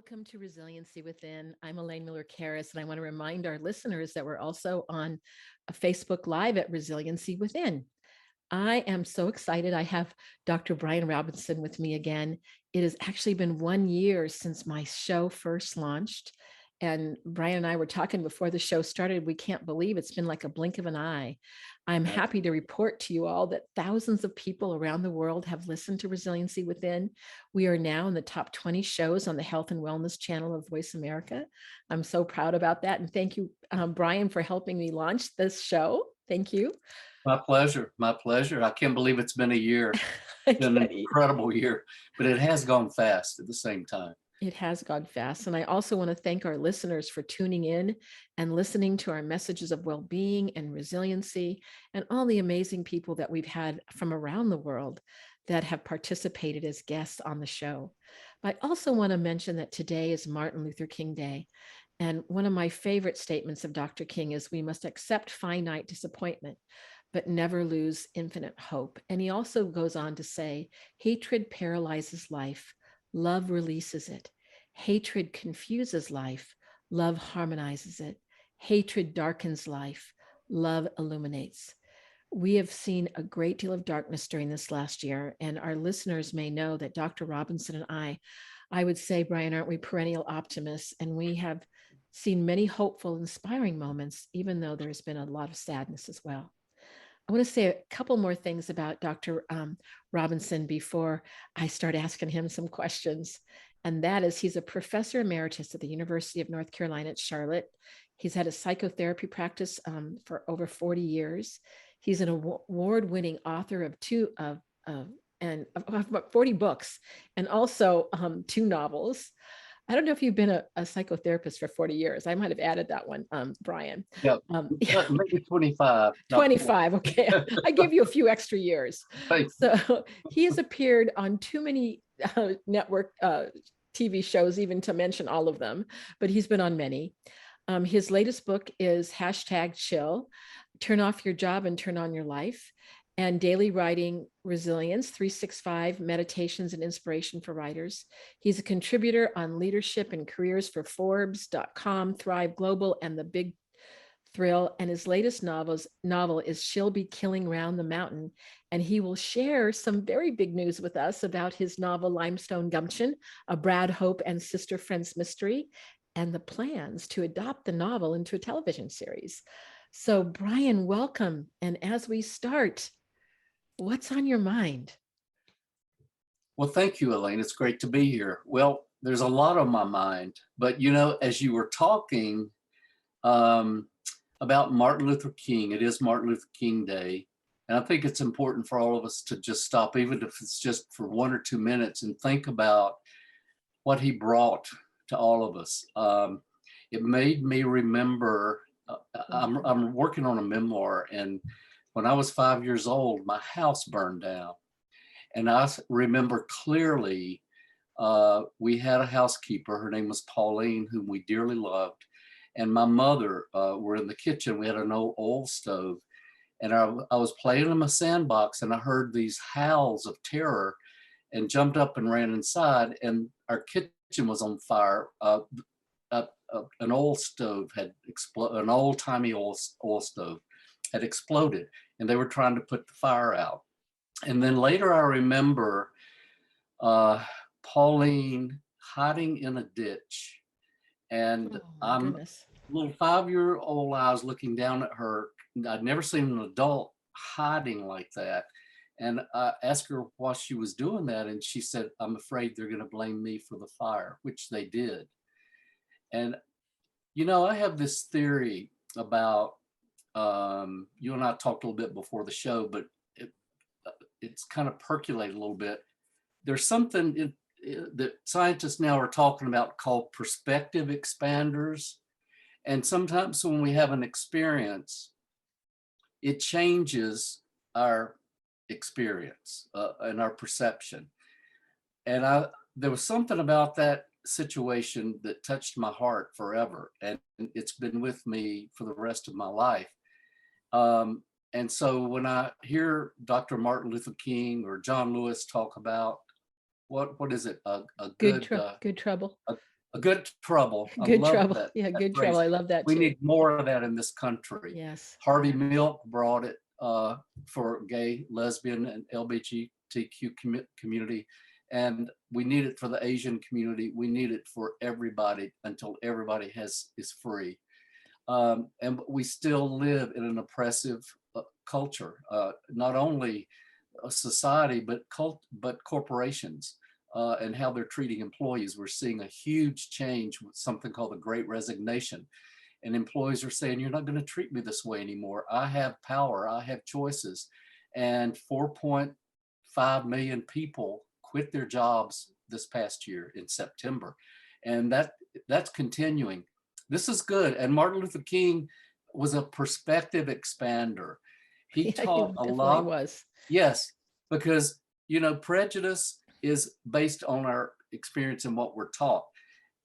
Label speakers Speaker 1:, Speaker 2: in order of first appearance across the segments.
Speaker 1: Welcome to Resiliency Within. I'm Elaine Miller-Karas, and I want to remind our listeners that we're also on a Facebook Live at Resiliency Within. I am so excited. I have Dr. Bryan Robinson with me again. It has actually been 1 year since my show first launched. And Bryan and I were talking before the show started. We can't believe it's been like a blink of an eye. I'm happy to report to you all that thousands of people around the world have listened to Resiliency Within. We are now in the top 20 shows on the Health and Wellness channel of Voice America. I'm so proud about that. And thank you, Bryan, for helping me launch this show. Thank you.
Speaker 2: My pleasure. My pleasure. I can't believe it's been a year. It's been an incredible year, but it has gone fast at the same time.
Speaker 1: It has gone fast. And I also want to thank our listeners for tuning in and listening to our messages of well-being and resiliency and all the amazing people that we've had from around the world that have participated as guests on the show. But I also want to mention that today is Martin Luther King Day. And one of my favorite statements of Dr. King is we must accept finite disappointment, but never lose infinite hope. And he also goes on to say, hatred paralyzes life. Love releases it. Hatred confuses life. Love harmonizes it. Hatred darkens life. Love illuminates. We have seen a great deal of darkness during this last year, and our listeners may know that Dr. Robinson and I would say, Bryan, aren't we perennial optimists? And we have seen many hopeful, inspiring moments, even though there's been a lot of sadness as well. I want to say a couple more things about Dr. Robinson before I start asking him some questions. And that is, he's a professor emeritus at the University of North Carolina at Charlotte. He's had a psychotherapy practice for over 40 years. He's an award-winning author of 40 books and also 2 novels. I don't know if you've been a psychotherapist for 40 years. I might have added that one, Bryan.
Speaker 2: Yeah, maybe 25.
Speaker 1: 25. Okay. I gave you a few extra years.
Speaker 2: Thanks.
Speaker 1: So he has appeared on too many network TV shows, even to mention all of them, but he's been on many. His latest book is #Chill, Turn Off Your Job and Turn On Your Life, and Daily Writing Resilience 365 Meditations and Inspiration for Writers. He's a contributor on leadership and careers for Forbes.com, Thrive Global, and The Big Thrill. And his latest novel is She'll Be Killing Round the Mountain. And he will share some very big news with us about his novel Limestone Gumption, a Brad Hope and Sister Friends mystery, and the plans to adopt the novel into a television series. So, Bryan, welcome. And as we start, what's on your mind?
Speaker 2: Well, thank you, Elaine. It's great to be here. Well, there's a lot on my mind, but as you were talking about Martin Luther King, it is Martin Luther King Day. And I think it's important for all of us to just stop, even if it's just for 1 or 2 minutes, and think about what he brought to all of us. It made me remember, I'm working on a memoir, and when I was 5 years old, my house burned down. And I remember clearly, we had a housekeeper, her name was Pauline, whom we dearly loved. And my mother were in the kitchen. We had an old oil stove. And I was playing in my sandbox, and I heard these howls of terror and jumped up and ran inside. And our kitchen was on fire. An oil stove had exploded, an old-timey oil stove had exploded, and they were trying to put the fire out. And then later I remember Pauline hiding in a ditch. And I'm a little 5-year-old, I was looking down at her. I'd never seen an adult hiding like that. And I asked her why she was doing that. And she said, I'm afraid they're going to blame me for the fire, which they did. And, I have this theory about, you and I talked a little bit before the show, but it's kind of percolated a little bit. There's something that scientists now are talking about called perspective expanders. And sometimes when we have an experience, it changes our experience and our perception. And there was something about that situation that touched my heart forever. And it's been with me for the rest of my life. And so when I hear Dr. Martin Luther King or John Lewis talk about what is it? A good
Speaker 1: trouble.
Speaker 2: A good trouble. I
Speaker 1: Good
Speaker 2: love
Speaker 1: trouble.
Speaker 2: that
Speaker 1: Yeah, good trouble.
Speaker 2: phrase.
Speaker 1: I love that
Speaker 2: We
Speaker 1: too.
Speaker 2: need more of that in this country.
Speaker 1: Yes.
Speaker 2: Harvey Milk brought it for gay, lesbian, and LGBTQ community, and we need it for the Asian community. We need it for everybody until everybody is free. And we still live in an oppressive culture, not only a society, but corporations and how they're treating employees. We're seeing a huge change with something called the Great Resignation. And employees are saying, you're not going to treat me this way anymore. I have power, I have choices. And 4.5 million people quit their jobs this past year in September. And that's continuing. This is good. And Martin Luther King was a perspective expander. He
Speaker 1: Yeah, he
Speaker 2: taught a
Speaker 1: definitely
Speaker 2: lot.
Speaker 1: was.
Speaker 2: Yes, because prejudice is based on our experience and what we're taught.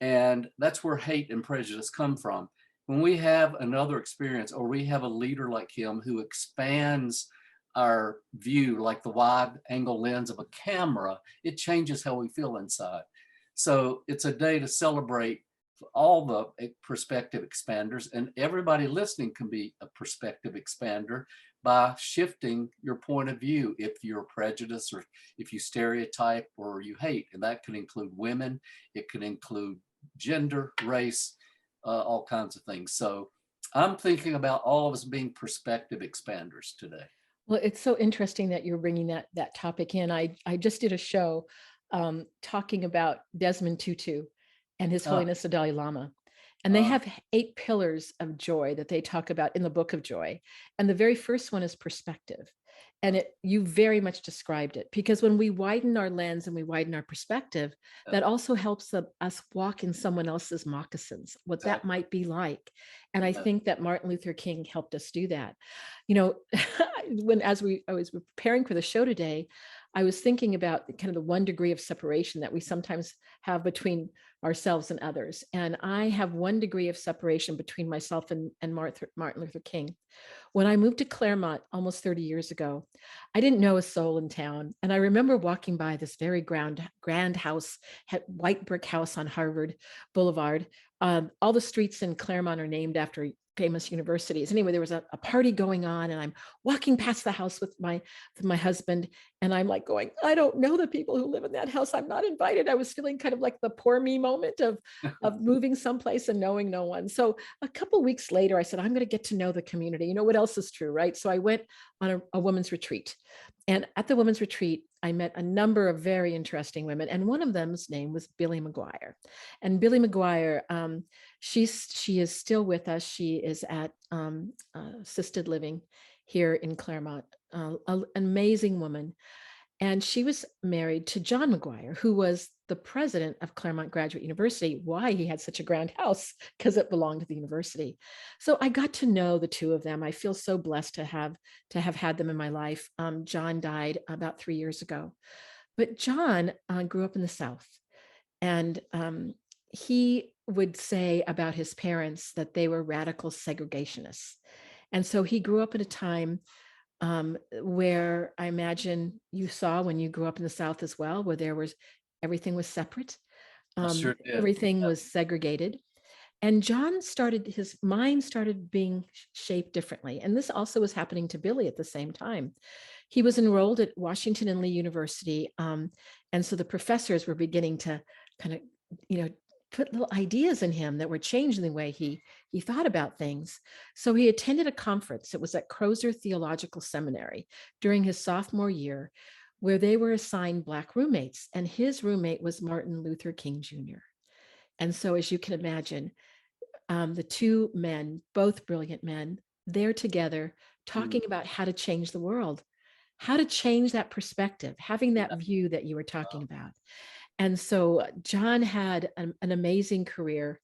Speaker 2: And that's where hate and prejudice come from. When we have another experience, or we have a leader like him who expands our view like the wide angle lens of a camera, it changes how we feel inside. So it's a day to celebrate all the perspective expanders, and everybody listening can be a perspective expander by shifting your point of view if you're prejudiced, or if you stereotype, or you hate. And that can include women, it can include gender, race, all kinds of things. So I'm thinking about all of us being perspective expanders today.
Speaker 1: Well, it's so interesting that you're bringing that topic in. I just did a show talking about Desmond Tutu and His
Speaker 2: Ah,
Speaker 1: Holiness the Dalai Lama. And they
Speaker 2: ah,
Speaker 1: have 8 pillars of joy that they talk about in the Book of Joy. And the very first one is perspective. And you very much described it, because when we widen our lens and we widen our perspective,
Speaker 2: yeah,
Speaker 1: that also helps us walk in someone else's moccasins, what that
Speaker 2: exactly.
Speaker 1: might be like. And I
Speaker 2: Yeah.
Speaker 1: think that Martin Luther King helped us do that. You know, I was preparing for the show today, I was thinking about kind of the 1 degree of separation that we sometimes have between ourselves and others. And I have 1 degree of separation between myself and Martin Luther King. When I moved to Claremont almost 30 years ago, I didn't know a soul in town. And I remember walking by this very grand house, white brick house on Harvard Boulevard. All the streets in Claremont are named after famous universities. Anyway, there was a party going on, and I'm walking past the house with my husband, and I'm like going, I don't know the people who live in that house. I'm not invited. I was feeling kind of like the poor me moment of moving someplace and knowing no one. So a couple of weeks later, I said, I'm going to get to know the community. You know what else is true, right? So I went on a women's retreat. And at the women's retreat, I met a number of very interesting women. And one of them's name was Billy McGuire. And Billy McGuire, she is still with us. She is at assisted living here in Claremont, an amazing woman. And she was married to John McGuire, who was the president of Claremont Graduate University. Why he had such a grand house? Because it belonged to the university. So I got to know the two of them. I feel so blessed to have had them in my life. John died about 3 years ago, but John grew up in the South, and he would say about his parents that they were radical segregationists. And so he grew up at a time where I imagine you saw when you grew up in the South as well, where everything was separate,
Speaker 2: I sure did.
Speaker 1: everything was segregated. And his mind started being shaped differently. And this also was happening to Billy at the same time. He was enrolled at Washington and Lee University. And so the professors were beginning to kind of, put little ideas in him that were changing the way he thought about things. So he attended a conference. It was at Crozer Theological Seminary during his sophomore year, where they were assigned Black roommates. And his roommate was Martin Luther King Jr. And so, as you can imagine, the 2 men, both brilliant men, they're together
Speaker 2: Mm,
Speaker 1: talking about how to change the world, how to change that perspective, having that
Speaker 2: yeah.
Speaker 1: view that you were talking about. And so John had an amazing career,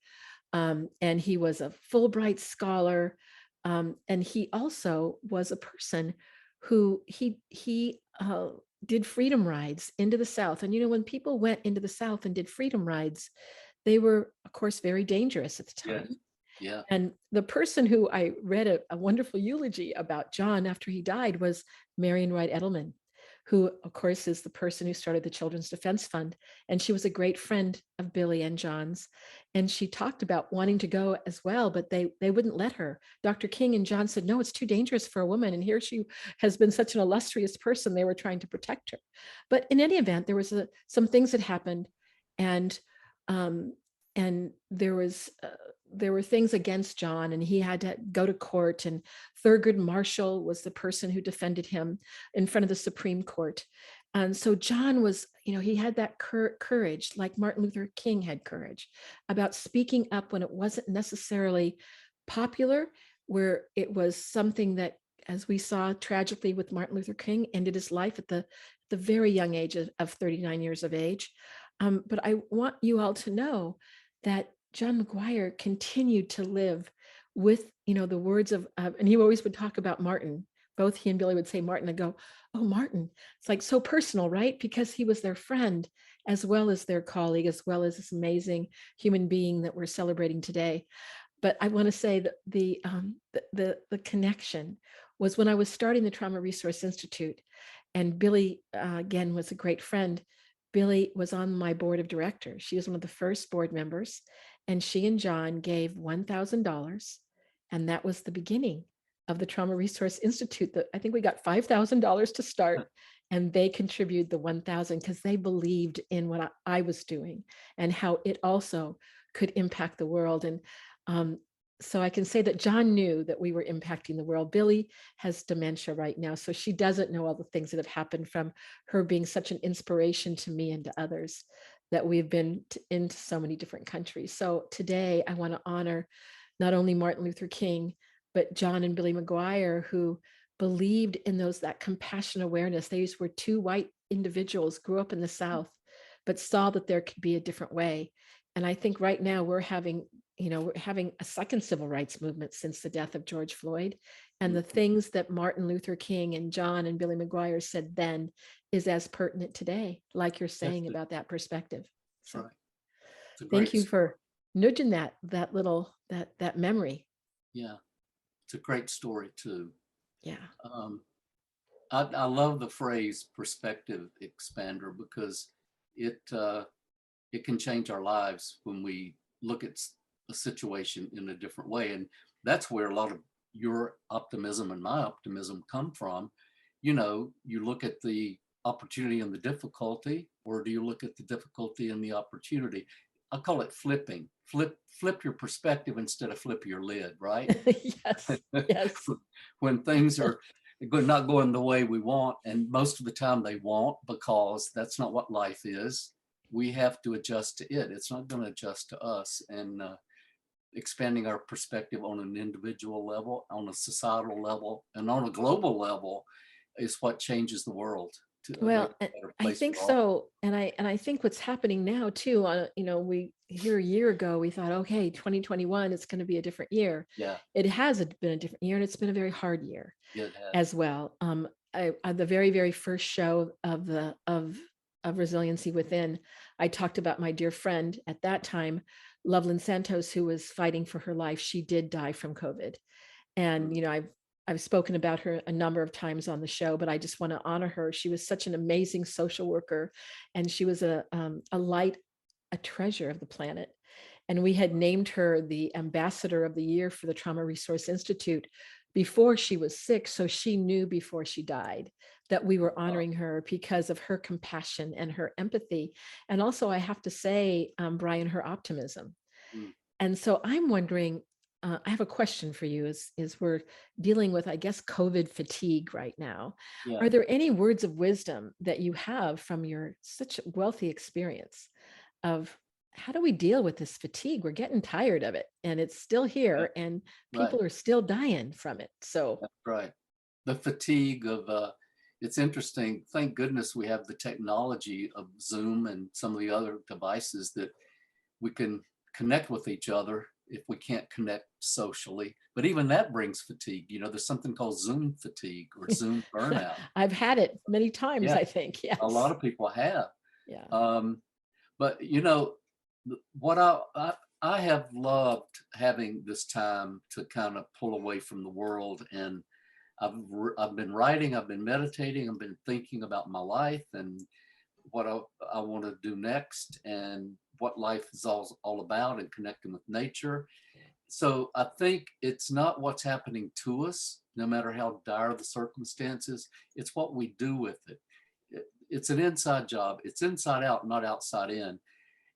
Speaker 1: and he was a Fulbright scholar, and he also was a person who did freedom rides into the South. And when people went into the South and did freedom rides, they were, of course, very dangerous at the
Speaker 2: Yes.
Speaker 1: time.
Speaker 2: Yeah.
Speaker 1: And the person who I read a wonderful eulogy about John after he died was Marion Wright Edelman, who, of course, is the person who started the Children's Defense Fund. And she was a great friend of Billy and John's. And she talked about wanting to go as well, but they wouldn't let her. Dr. King and John said, no, it's too dangerous for a woman. And here she has been such an illustrious person. They were trying to protect her. But in any event, there was some things that happened. And um, and there were things against John, and he had to go to court. And Thurgood Marshall was the person who defended him in front of the Supreme Court. And so John was, he had that courage, like Martin Luther King had courage about speaking up when it wasn't necessarily popular, where it was something that, as we saw tragically with Martin Luther King, ended his life at the very young age of 39 years of age. But I want you all to know that John McGuire continued to live with, the words of, and he always would talk about Martin. Both he and Billy would say Martin and go, oh, Martin. It's like so personal, right? Because he was their friend, as well as their colleague, as well as this amazing human being that we're celebrating today. But I want to say that the connection was when I was starting the Trauma Resource Institute, and Billy, again, was a great friend. Billy was on my board of directors. She was one of the first board members, and she and John gave $1,000, and that was the beginning of the Trauma Resource Institute. I think we got $5,000 to start, and they contributed the 1,000 because they believed in what I was doing and how it also could impact the world. And so I can say that John knew that we were impacting the world. Billy has dementia right now, so she doesn't know all the things that have happened from her being such an inspiration to me and to others, that we've been into so many different countries. So today I want to honor not only Martin Luther King, but John and Billy McGuire, who believed in that compassion awareness. They were two white individuals, grew up in the South, but saw that there could be a different way. And I think right now we're having a second civil rights movement since the death of George Floyd. And the things that Martin Luther King and John and Billy McGuire said then is as pertinent today, like you're saying about that perspective.
Speaker 2: So right.
Speaker 1: Thank you for nudging that memory.
Speaker 2: Yeah, it's a great story too.
Speaker 1: Yeah.
Speaker 2: I love the phrase perspective expander, because it can change our lives when we look at a situation in a different way. And that's where a lot of your optimism and my optimism come from. You look at the opportunity and the difficulty, or do you look at the difficulty and the opportunity? I call it flipping. Flip your perspective instead of flip your lid, right?
Speaker 1: Yes.
Speaker 2: When things are not going the way we want, and most of the time they won't, because that's not what life is. We have to adjust to it. It's not going to adjust to us. And expanding our perspective on an individual level, on a societal level, and on a global level is what changes the world.
Speaker 1: Well, I think so. And I think what's happening now too, we here a year ago, we thought, okay, 2021 is going to be a different year.
Speaker 2: Yeah.
Speaker 1: It has been a different year, and it's been a very hard year as well. The very, very first show of Resiliency Within, I talked about my dear friend at that time, Loveland Santos, who was fighting for her life. She did die from COVID. And, I've spoken about her a number of times on the show, but I just want to honor her. She was such an amazing social worker, and she was a light, a treasure of the planet. And we had named her the Ambassador of the Year for the Trauma Resource Institute before she was sick. So she knew before she died that we were honoring her because of her compassion and her empathy. And also, I have to say, Bryan, her optimism. And so I'm wondering, I have a question for you is we're dealing with, I guess, COVID fatigue right now. Yeah. Are there any words of wisdom that you have from your such wealthy experience of how do we deal with this fatigue? We're getting tired of it, and it's still here, and people are still dying from it. So
Speaker 2: that's right. The fatigue of, it's interesting. Thank goodness we have the technology of Zoom and some of the other devices that we can connect with each other if we can't connect socially. But even that brings fatigue. There's something called Zoom fatigue or Zoom burnout.
Speaker 1: I've had it many times, I think. Yes.
Speaker 2: A lot of people have.
Speaker 1: Yeah.
Speaker 2: But what I have loved having this time to kind of pull away from the world, and I've been writing, I've been meditating, I've been thinking about my life and what I want to do next and what life is all about and connecting with nature. So I think it's not what's happening to us, no matter how dire the circumstances, it's what we do with it. It's an inside job. It's inside out, not outside in.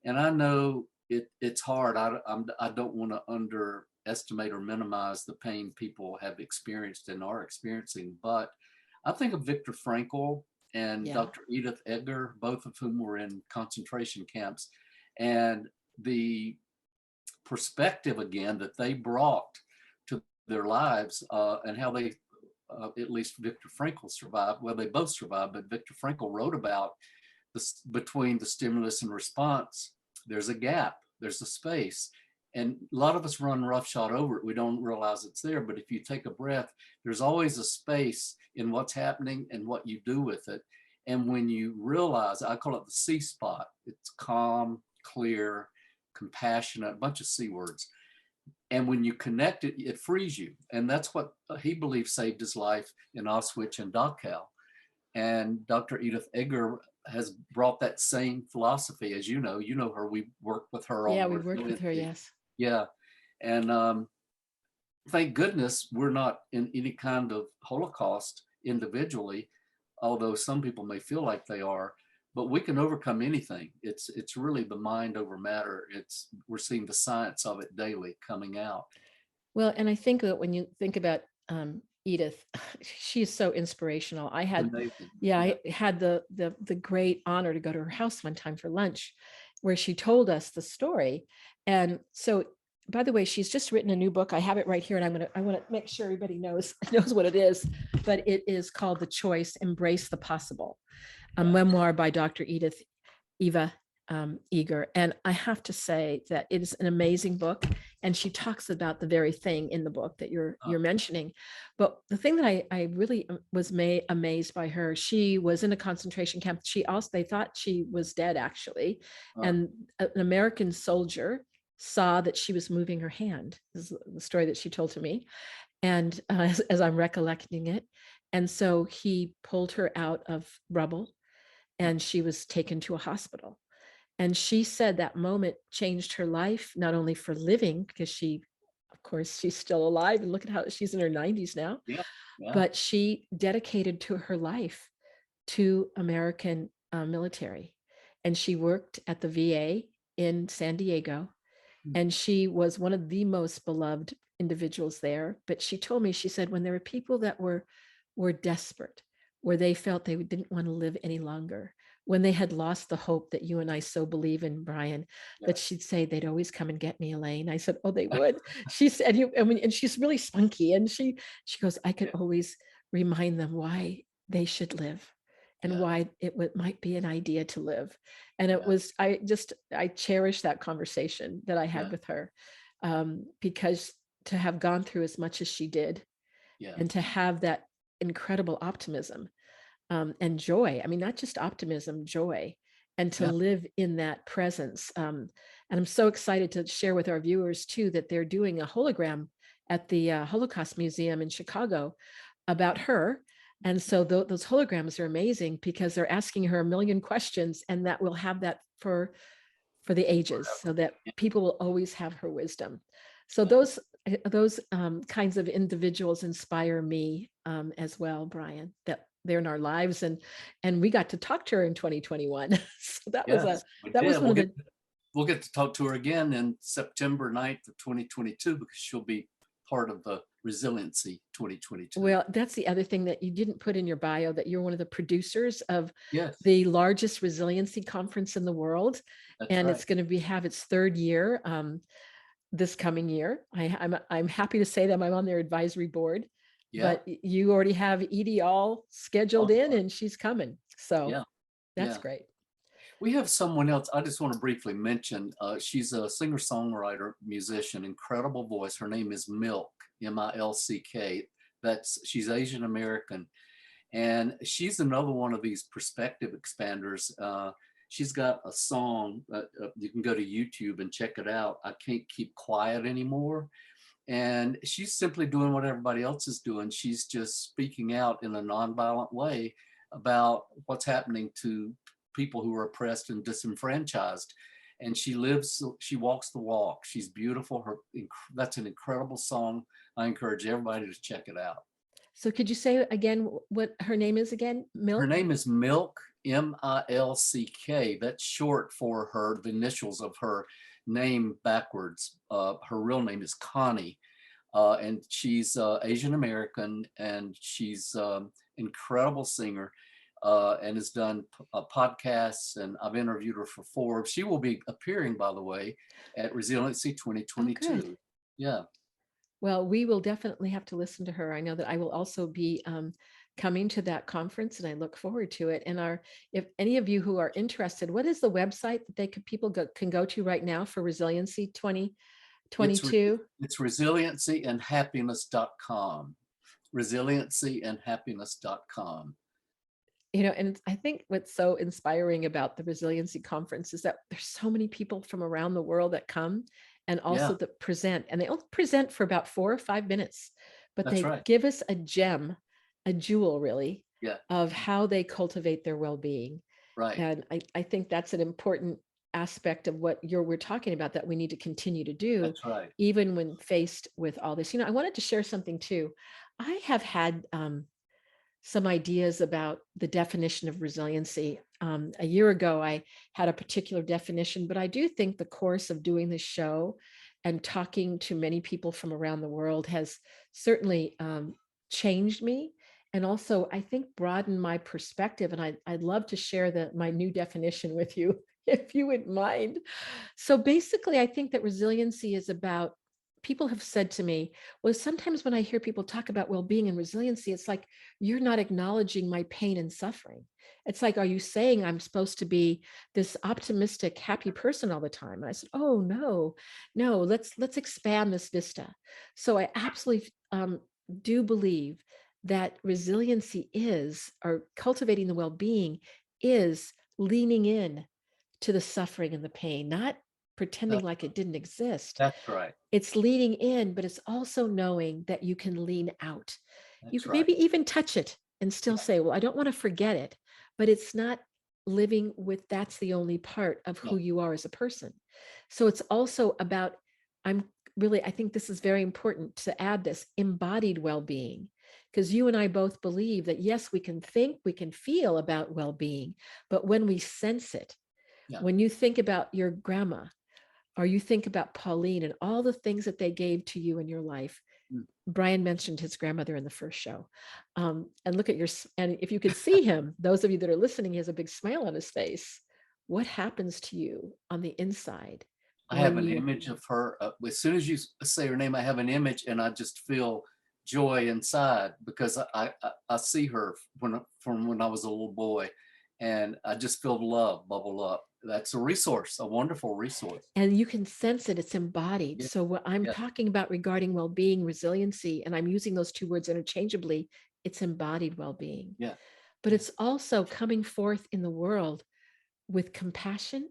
Speaker 2: And I know it's hard. I don't want to underestimate or minimize the pain people have experienced and are experiencing, but I think of Viktor Frankl and
Speaker 1: Yeah.
Speaker 2: Dr. Edith Eger, both of whom were in concentration camps, and the perspective again that they brought to their lives, and how they, at least Viktor Frankl survived. Well, they both survived, but Viktor Frankl wrote about this between the stimulus and response. There's a gap, there's a space. And a lot of us run roughshod over it. We don't realize it's there. But if you take a breath, there's always a space in what's happening and what you do with it. And when you realize, I call it the C spot, it's calm, clear, compassionate, a bunch of C words. And when you connect it, it frees you. And that's what he believes saved his life in Auschwitz and Dachau. And Dr. Edith Eger has brought that same philosophy. As you know her, we worked with her
Speaker 1: Yeah,
Speaker 2: on
Speaker 1: we worked with her,
Speaker 2: resiliency.
Speaker 1: yes.
Speaker 2: Yeah. And thank goodness we're not in any kind of Holocaust individually, although some people may feel like they are, but we can overcome anything. It's really the mind over matter. We're seeing the science of it daily coming out.
Speaker 1: Well, and I think that when you think about Edith, she's so inspirational.
Speaker 2: Amazing.
Speaker 1: I had the great honor to go to her house one time for lunch, where she told us the story. And so, by the way, she's just written a new book. I have it right here, and I want to make sure everybody knows what it is. But it is called The Choice: Embrace the Possible, a memoir by Dr. Edith Eva Eger. And I have to say that it is an amazing book. And she talks about the very thing in the book that you're mentioning. But the thing that I really was amazed by her, she was in a concentration camp. They thought she was dead, actually. And an American soldier saw that she was moving her hand. This is the story that she told to me. And as I'm recollecting it. And so he pulled her out of rubble, and she was taken to a hospital. And she said that moment changed her life, not only for living, because of course, she's still alive, and look at how she's in her 90s now, but she dedicated to her life to American military. And she worked at the VA in San Diego, and she was one of the most beloved individuals there. But she told me, she said, when there were people that were desperate, where they felt they didn't want to live any longer, when they had lost the hope that you and I so believe in, Bryan, that she'd say, they'd always come and get me, Elaine. I said, oh, they would. She said, and she's really spunky. And she goes, I could always remind them why they should live and why might be an idea to live. And it was, I cherish that conversation that I had with her, because to have gone through as much as she did, and to have that incredible optimism, and joy. I mean, not just optimism, joy, and to live in that presence. And I'm so excited to share with our viewers too, that they're doing a hologram at the Holocaust Museum in Chicago about her. And so those holograms are amazing, because they're asking her a million questions, and that will have that for the ages, so that people will always have her wisdom. So those kinds of individuals inspire me as well, Bryan, that they're in our lives, and we got to talk to her in 2021. So that was one of the.
Speaker 2: We'll get to talk to her again in September 9th of 2022, because she'll be part of the Resiliency 2022.
Speaker 1: Well, that's the other thing that you didn't put in your bio, that you're one of the producers of
Speaker 2: Yes.
Speaker 1: the largest resiliency conference in the world.
Speaker 2: That's
Speaker 1: and
Speaker 2: right.
Speaker 1: It's going to have its third year this coming year. I'm happy to say that I'm on their advisory board, but you already have Edie all scheduled in, and she's coming. So that's great.
Speaker 2: We have someone else I just want to briefly mention. She's a singer-songwriter, musician, incredible voice. Her name is Milk, M-I-L-C-K. She's Asian American. And she's another one of these perspective expanders. She's got a song that you can go to YouTube and check it out. I Can't Keep Quiet Anymore. And she's simply doing what everybody else is doing. She's just speaking out in a nonviolent way about what's happening to people who are oppressed and disenfranchised. And she walks the walk. She's beautiful. That's an incredible song. I encourage everybody to check it out.
Speaker 1: So could you say again what her name is again?
Speaker 2: Her
Speaker 1: Milk?
Speaker 2: name is Milk, Milck. That's short for the initials of her name backwards. Her real name is Connie. And she's Asian American, and she's incredible singer, and has done podcasts, and I've interviewed her for Forbes. She will be appearing, by the way, at Resiliency
Speaker 1: Oh,
Speaker 2: 2022.
Speaker 1: good.
Speaker 2: Yeah.
Speaker 1: Well, we will definitely have to listen to her. I know that I will also be coming to that conference, and I look forward to it. And if any of you who are interested, what is the website that can go to right now for Resiliency 2022?
Speaker 2: It's resiliencyanhappiness.com. Resiliencyanhappiness.com.
Speaker 1: And I think what's so inspiring about the Resiliency Conference is that there's so many people from around the world that come and also
Speaker 2: Yeah,
Speaker 1: that present, and they only present for about 4 or 5 minutes, but
Speaker 2: that's
Speaker 1: they
Speaker 2: right.
Speaker 1: give us a gem, a jewel really,
Speaker 2: Yeah,
Speaker 1: of how they cultivate their well-being.
Speaker 2: right.
Speaker 1: And I think that's an important aspect of what we're talking about that we need to continue to do,
Speaker 2: That's right.
Speaker 1: even when faced with all this. I wanted to share something too. I have had some ideas about the definition of resiliency. A year ago, I had a particular definition, but I do think the course of doing this show and talking to many people from around the world has certainly changed me. And also, I think broadened my perspective. And I'd love to share my new definition with you, if you would mind. So basically, I think that resiliency is about, people have said to me, well, sometimes when I hear people talk about well-being and resiliency, it's like, you're not acknowledging my pain and suffering. It's like, are you saying I'm supposed to be this optimistic, happy person all the time? And I said, oh no, let's expand this vista. So I absolutely do believe that resiliency is, or cultivating the well-being is, leaning in to the suffering and the pain, not pretending
Speaker 2: That's
Speaker 1: like it didn't exist.
Speaker 2: that's right.
Speaker 1: It's leaning in, but it's also knowing that you can lean out. You
Speaker 2: That's
Speaker 1: can
Speaker 2: right.
Speaker 1: maybe even touch it and still
Speaker 2: Yeah,
Speaker 1: say, well, I don't want to forget it, but it's not living with, that's the only part of
Speaker 2: yeah,
Speaker 1: who you are as a person. So it's also about, I think this is very important to add this embodied well-being, because you and I both believe that yes, we can think, we can feel about well-being, but when we sense it,
Speaker 2: yeah.
Speaker 1: when you think about your grandma, or you think about Pauline and all the things that they gave to you in your life.
Speaker 2: Mm.
Speaker 1: Bryan mentioned his grandmother in the first show. And look at and if you could see him, those of you that are listening, he has a big smile on his face. What happens to you on the inside
Speaker 2: I have
Speaker 1: when
Speaker 2: an
Speaker 1: you,
Speaker 2: image of her. As soon as you say her name, I have an image, and I just feel joy inside because I see her from when I was a little boy, and I just feel love bubble up. That's a resource, a wonderful resource.
Speaker 1: and you can sense it, it's embodied.
Speaker 2: Yeah,
Speaker 1: So what I'm
Speaker 2: yeah,
Speaker 1: talking about regarding well-being, resiliency, and I'm using those two words interchangeably, it's embodied well-being.
Speaker 2: yeah,
Speaker 1: But
Speaker 2: yeah,
Speaker 1: it's also coming forth in the world with compassion,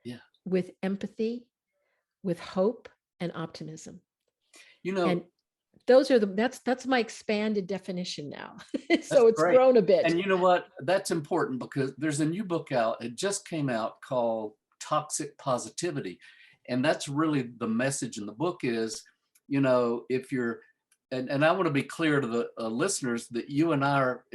Speaker 2: yeah.
Speaker 1: with empathy, with hope and optimism.
Speaker 2: You know,
Speaker 1: And those are that's my expanded definition now.
Speaker 2: that's
Speaker 1: So it's
Speaker 2: great.
Speaker 1: grown a bit.
Speaker 2: And you know what? That's important because there's a new book out. It just came out called Toxic Positivity. And that's really the message in the book is, if you're, and I want to be clear to the listeners that you and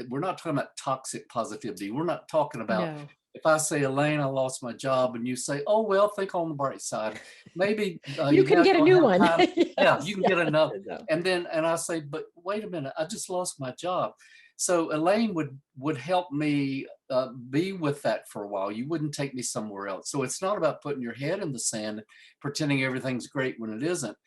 Speaker 2: we're not talking about toxic positivity. We're not talking about,
Speaker 1: No.
Speaker 2: if I say, Elaine, I lost my job, and you say, oh, well, think on the bright side. Maybe
Speaker 1: You can
Speaker 2: now you
Speaker 1: get a
Speaker 2: don't
Speaker 1: new
Speaker 2: have
Speaker 1: one.
Speaker 2: time. Yeah,
Speaker 1: Yes.
Speaker 2: you can
Speaker 1: Yeah.
Speaker 2: get enough.
Speaker 1: No.
Speaker 2: And I say, but wait a minute, I just lost my job. So Elaine would help me be with that for a while. You wouldn't take me somewhere else. So it's not about putting your head in the sand, pretending everything's great when it isn't.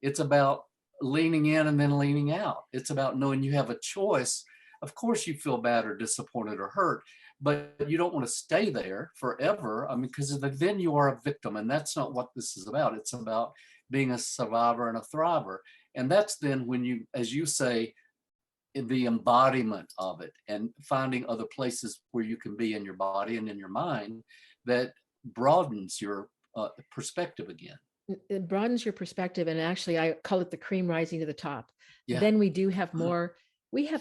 Speaker 2: It's about leaning in and then leaning out. It's about knowing you have a choice. Of course, you feel bad or disappointed or hurt, but you don't want to stay there forever. I mean, because then you are a victim, and that's not what this is about. It's about being a survivor and a thriver. And that's then when you, as you say, the embodiment of it and finding other places where you can be in your body and in your mind that broadens your perspective again.
Speaker 1: it broadens your perspective. And actually, I call it the cream rising to the top.
Speaker 2: Yeah.
Speaker 1: Then we have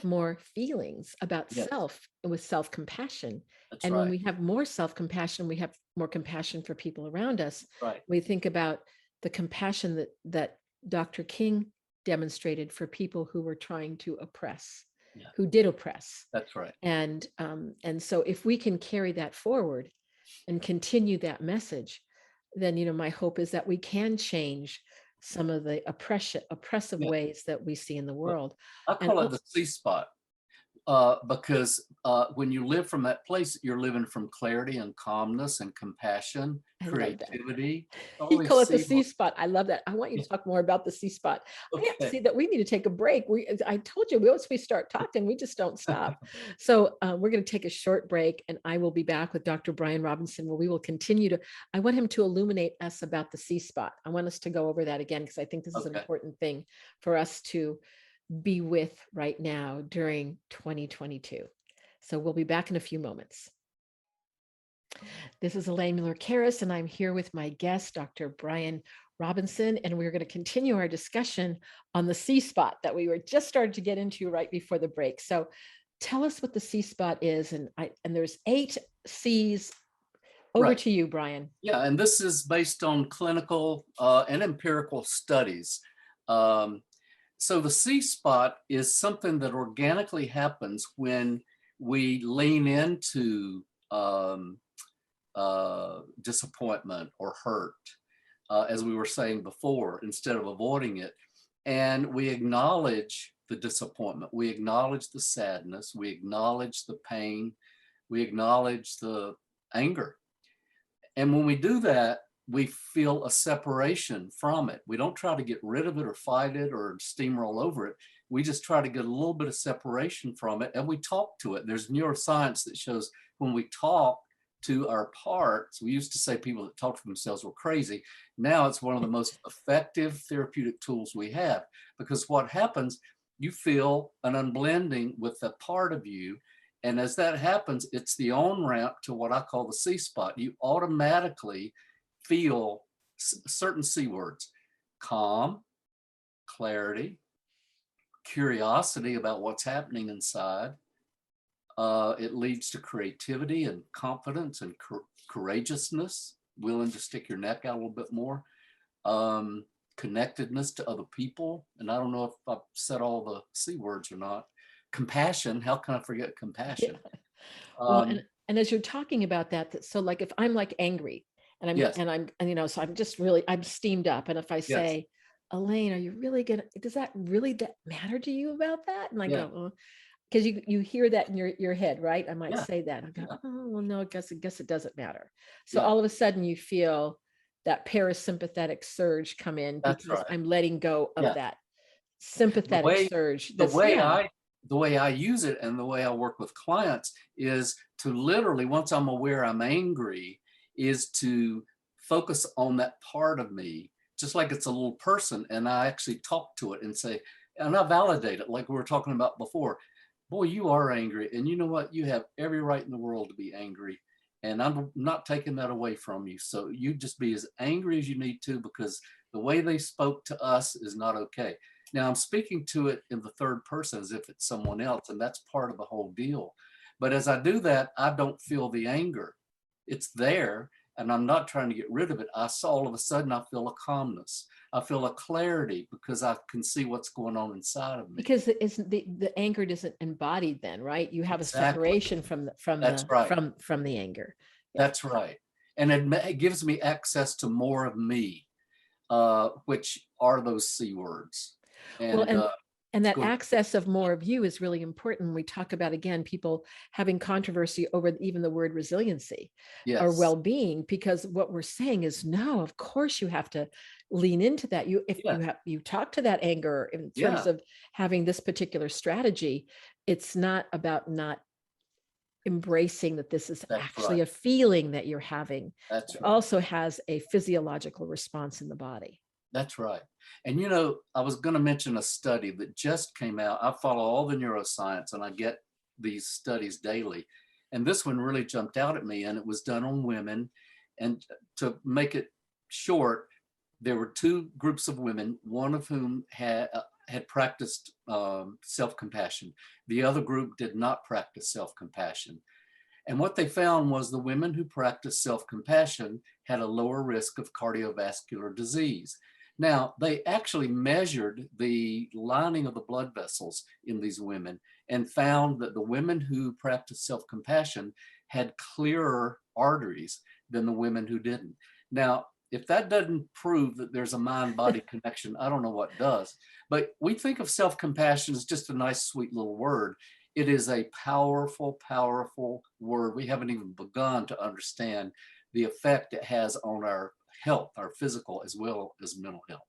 Speaker 1: more feelings about
Speaker 2: Yes,
Speaker 1: self with self-compassion.
Speaker 2: that's
Speaker 1: And when
Speaker 2: right.
Speaker 1: we have more self-compassion, we have more compassion for people around us.
Speaker 2: Right.
Speaker 1: We think about the compassion that Dr. King demonstrated for people who were trying to oppress,
Speaker 2: Yeah,
Speaker 1: who did oppress.
Speaker 2: that's right.
Speaker 1: And so if we can carry that forward and continue that message, then my hope is that we can change some of the oppressive
Speaker 2: Yeah.
Speaker 1: ways that we see in the
Speaker 2: Well,
Speaker 1: world.
Speaker 2: I
Speaker 1: And
Speaker 2: call it the
Speaker 1: also,
Speaker 2: C spot. Because when you live from that place, you're living from clarity and calmness and compassion,
Speaker 1: I love that.
Speaker 2: creativity, all
Speaker 1: You call
Speaker 2: these
Speaker 1: it the
Speaker 2: C
Speaker 1: C
Speaker 2: words.
Speaker 1: spot. I love that. I want you
Speaker 2: Yeah,
Speaker 1: to talk more about the C spot. I have to
Speaker 2: okay.
Speaker 1: see that we need to take a break. I told you, once we start talking, we just don't stop. So we're going to take a short break, and I will be back with Dr. Bryan Robinson, where we will continue to. I want him to illuminate us about the C spot. I want us to go over that again because I think this is an
Speaker 2: Okay.
Speaker 1: important thing for us to be with right now during 2022. So we'll be back in a few moments. This is Elaine Miller-Karas, and I'm here with my guest, Dr. Bryan Robinson, and we're going to continue our discussion on the C spot that we were just starting to get into right before the break. So tell us what the C spot is, and there's 8 C's. Over
Speaker 2: Right.
Speaker 1: to you, Bryan.
Speaker 2: Yeah, and this is based on clinical and empirical studies. Um, so the C spot is something that organically happens when we lean into disappointment or hurt, as we were saying before, instead of avoiding it. And we acknowledge the disappointment, we acknowledge the sadness, we acknowledge the pain, we acknowledge the anger. And when we do that, we feel a separation from it. We don't try to get rid of it or fight it or steamroll over it. We just try to get a little bit of separation from it, and we talk to it. There's neuroscience that shows when we talk to our parts, we used to say people that talk to themselves were crazy. Now it's one of the most effective therapeutic tools we have, because what happens, you feel an unblending with a part of you. And as that happens, it's the on ramp to what I call the C spot. You automatically feel certain C words: calm, clarity, curiosity about what's happening inside. It leads to creativity and confidence and courageousness, willing to stick your neck out a little bit more, connectedness to other people. And I don't know if I've said all the C words or not. Compassion. How can I forget
Speaker 1: Yeah.
Speaker 2: compassion?
Speaker 1: Well,
Speaker 2: Um,
Speaker 1: and as you're talking about that, so like if I'm like angry
Speaker 2: yes,
Speaker 1: so I'm just really, I'm steamed up. And if I
Speaker 2: yes,
Speaker 1: say, Elaine, are you really gonna, does that really matter to you about that? And I
Speaker 2: yeah,
Speaker 1: go, oh, because you hear that in your head, right? I might
Speaker 2: yeah,
Speaker 1: say that. I go,
Speaker 2: yeah,
Speaker 1: oh well, no, I guess it doesn't matter. So
Speaker 2: yeah.
Speaker 1: all of a sudden you feel that parasympathetic surge come in
Speaker 2: That's
Speaker 1: because
Speaker 2: right.
Speaker 1: I'm letting go of
Speaker 2: Yeah.
Speaker 1: that
Speaker 2: The
Speaker 1: sympathetic
Speaker 2: way
Speaker 1: surge.
Speaker 2: the
Speaker 1: That's
Speaker 2: way
Speaker 1: yeah.
Speaker 2: I the way I use it and the way I work with clients is to literally, once I'm aware I'm angry, is to focus on that part of me, just like it's a little person, and I actually talk to it and say, and I validate it like we were talking about before. Boy, you are angry, and you know what? You have every right in the world to be angry, and I'm not taking that away from you. So you just be as angry as you need to, because the way they spoke to us is not okay. Now I'm speaking to it in the third person as if it's someone else, and that's part of the whole deal. But as I do that, I don't feel the anger. It's there, and I'm not trying to get rid of it. All of a sudden I feel a calmness. I feel a clarity because I can see what's going on inside of me.
Speaker 1: Because the anger isn't embodied then, right? You have a
Speaker 2: Exactly.
Speaker 1: separation
Speaker 2: That's right.
Speaker 1: from the anger. Yeah.
Speaker 2: That's right. And it gives me access to more of me, which are those C words.
Speaker 1: Well,
Speaker 2: And
Speaker 1: and that
Speaker 2: go ahead.
Speaker 1: access of more of you is really important. We talk about, again, people having controversy over even the word resiliency or
Speaker 2: Yes.
Speaker 1: well-being, because what we're saying is no, of course you have to lean into that. If
Speaker 2: Yeah.
Speaker 1: you talk to that anger in terms
Speaker 2: Yeah.
Speaker 1: of having this particular strategy, it's not about not embracing that this is
Speaker 2: That's
Speaker 1: actually
Speaker 2: right.
Speaker 1: a feeling that you're having.
Speaker 2: That's
Speaker 1: It
Speaker 2: right.
Speaker 1: also has a physiological response in the body.
Speaker 2: That's right. And I was going to mention a study that just came out. I follow all the neuroscience and I get these studies daily. And this one really jumped out at me, and it was done on women. And to make it short, there were two groups of women, one of whom had practiced self-compassion. The other group did not practice self-compassion. And what they found was the women who practiced self-compassion had a lower risk of cardiovascular disease. Now, they actually measured the lining of the blood vessels in these women and found that the women who practiced self-compassion had clearer arteries than the women who didn't. Now, if that doesn't prove that there's a mind-body connection, I don't know what does. But we think of self-compassion as just a nice, sweet little word. It is a powerful, powerful word. We haven't even begun to understand the effect it has on our health, our physical as well as mental health.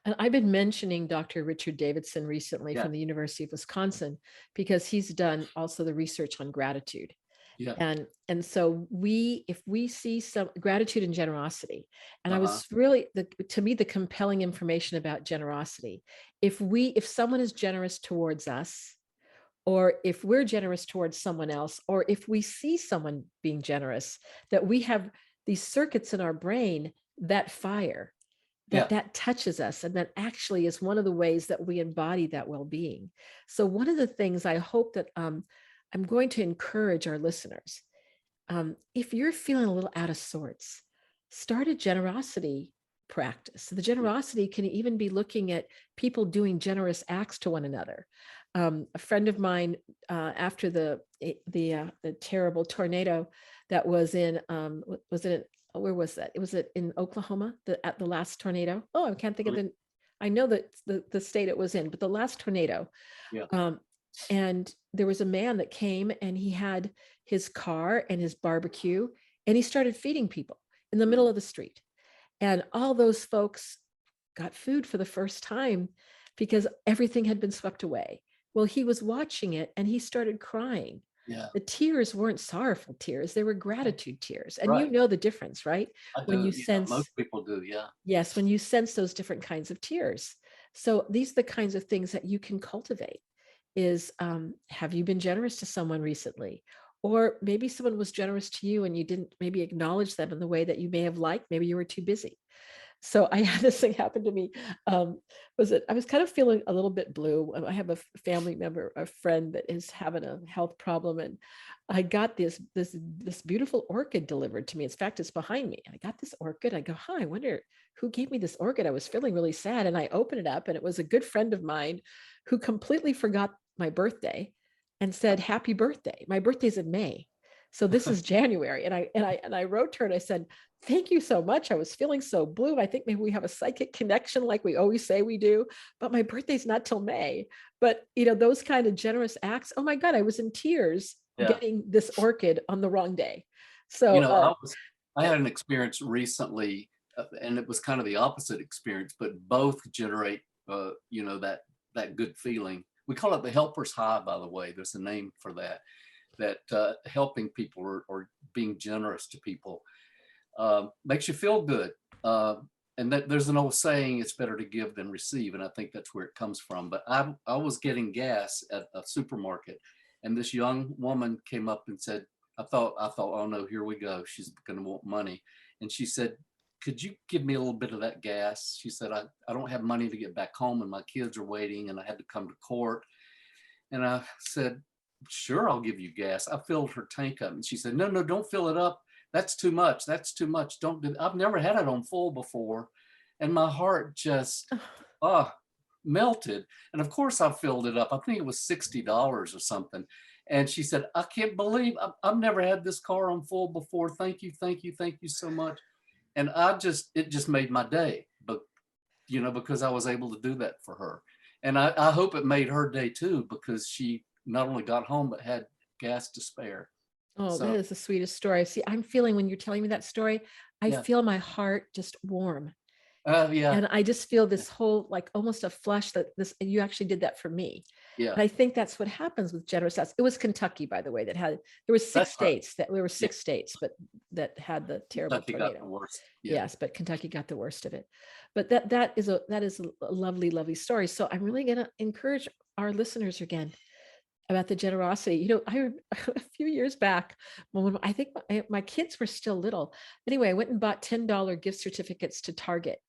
Speaker 1: And I've been mentioning Dr. Richard Davidson recently
Speaker 2: Yeah.
Speaker 1: from the University of Wisconsin, because he's done also the research on gratitude.
Speaker 2: Yeah.
Speaker 1: And so if we see some gratitude and generosity, and I
Speaker 2: Uh-huh.
Speaker 1: was really to me, the compelling information about generosity, if someone is generous towards us, or if we're generous towards someone else, or if we see someone being generous, that we have these circuits in our brain that fire,
Speaker 2: Yeah.
Speaker 1: that touches us, and that actually is one of the ways that we embody that well-being. So one of the things I hope that I'm going to encourage our listeners, if you're feeling a little out of sorts, start a generosity practice. So the generosity can even be looking at people doing generous acts to one another. A friend of mine, after the terrible tornado that was in, was it where was that? It was in Oklahoma, at the last tornado. Oh, I can't think of I know that the state it was in, but the last tornado.
Speaker 2: Yeah.
Speaker 1: And there was a man that came, and he had his car and his barbecue, and he started feeding people in the middle of the street. And all those folks got food for the first time because everything had been swept away. Well, he was watching it, and he started crying.
Speaker 2: Yeah.
Speaker 1: The tears weren't sorrowful tears, they were gratitude tears. And you
Speaker 2: Right.
Speaker 1: know the difference, right?
Speaker 2: I
Speaker 1: When
Speaker 2: do.
Speaker 1: you
Speaker 2: Yeah.
Speaker 1: sense,
Speaker 2: Most people do. Yeah.
Speaker 1: yes, when you sense those different kinds of tears. So these are the kinds of things that you can cultivate. Is have you been generous to someone recently? Or maybe someone was generous to you and you didn't maybe acknowledge them in the way that you may have liked. Maybe you were too busy. So I had this thing happen to me. I was kind of feeling a little bit blue. I have a family member, a friend that is having a health problem, and I got this beautiful orchid delivered to me. In fact, it's behind me. I got this orchid. I go, I wonder who gave me this orchid. I was feeling really sad, and I opened it up, and it was a good friend of mine who completely forgot my birthday and said, "Happy birthday." My birthday's in May. So this is January. And I wrote to her and I said, "Thank you so much. I was feeling so blue. I think maybe we have a psychic connection like we always say we do, but my birthday's not till May." But those kind of generous acts, oh my God, I was in tears
Speaker 2: Yeah.
Speaker 1: getting this orchid on the wrong day.
Speaker 2: You
Speaker 1: So
Speaker 2: know, I had an experience recently, and it was kind of the opposite experience, but both generate, that good feeling. We call it the helper's high, by the way. There's a name for that. That helping people or being generous to people makes you feel good. And that there's an old saying, it's better to give than receive. And I think that's where it comes from. But I was getting gas at a supermarket, and this young woman came up and said, I thought, oh no, here we go. She's going to want money. And she said, "Could you give me a little bit of that gas?" She said, I don't have money to get back home, and my kids are waiting, and I had to come to court. And I said, "Sure, I'll give you gas." I filled her tank up, and she said, "No, no, don't fill it up. That's too much. That's too much. Don't do." I've never had it on full before. And my heart just, oh, melted. And of course I filled it up. I think it was $60 or something. And she said, "I can't believe I've never had this car on full before. Thank you, thank you, thank you so much." And it just made my day, but because I was able to do that for her. And I hope it made her day too, because she not only got home, but had gas to spare.
Speaker 1: oh, that
Speaker 2: So,
Speaker 1: is the sweetest story. See, I'm feeling, when you're telling me that story, I
Speaker 2: yeah.
Speaker 1: feel my heart just warm.
Speaker 2: Yeah.
Speaker 1: And I just feel this whole, like, almost a flush that you actually did that for me.
Speaker 2: Yeah.
Speaker 1: And I think that's what happens with generous acts. It was Kentucky, by the way, there were six
Speaker 2: That's right.
Speaker 1: states that there were
Speaker 2: Yeah.
Speaker 1: 6 states, but that had the terrible
Speaker 2: Kentucky got the
Speaker 1: tornado.
Speaker 2: worst. Yeah.
Speaker 1: Yes, but Kentucky got the worst of it. But that is a lovely, lovely story. So I'm really going to encourage our listeners again about the generosity. A few years back, when I think my kids were still little. Anyway, I went and bought $10 gift certificates to Target.